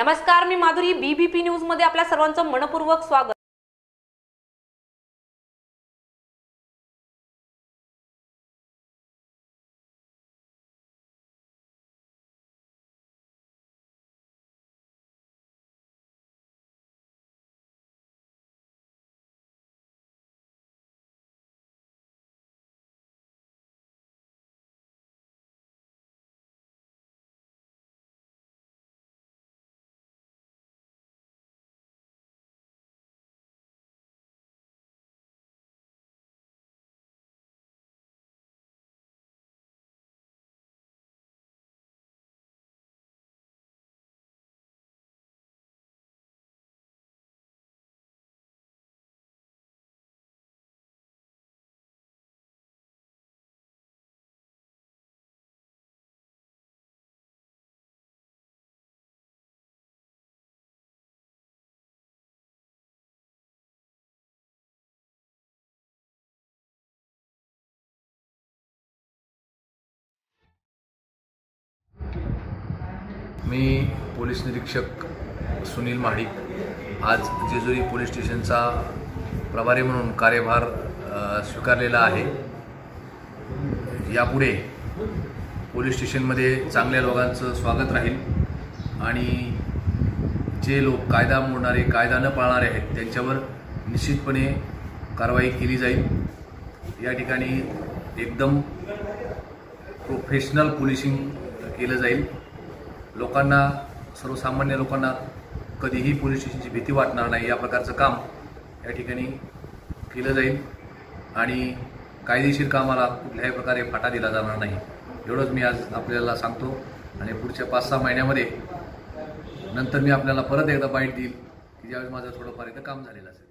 नमस्कार, मी Madhuri. BBP news मध्ये आपल्या सर्वांचं मनपूर्वक स्वागत. मी पोलीस निरीक्षक सुनील महाडिक आज जेजुरी पोलीस स्टेशनचा प्रभारी म्हणून कार्यभार स्वीकारलेला आहे. यापुढे पोलीस स्टेशनमध्ये चांगल्या लोकांचं स्वागत राहील आणि जे लोक कायदा मोडणारे, कायदा न पाळणारे आहेत त्यांच्यावर निश्चितपणे कारवाई केली जाईल. या ठिकाणी एकदम प्रोफेशनल पोलिसिंग केलं जाईल. लोकांना, सर्वसामान्य लोकांना कधीही पोलीस स्टेशनची भीती वाटणार नाही. या प्रकारचं काम या ठिकाणी केलं जाईल आणि कायदेशीर कामाला कुठल्याही प्रकारे फाटा दिला जाणार नाही. एवढंच मी आज आपल्याला सांगतो आणि पुढच्या 5-6 महिन्यामध्ये नंतर मी आपल्याला परत एकदा बाईट देईल की ज्यावेळेस माझं थोडंफार इथं काम झालेलं असेल.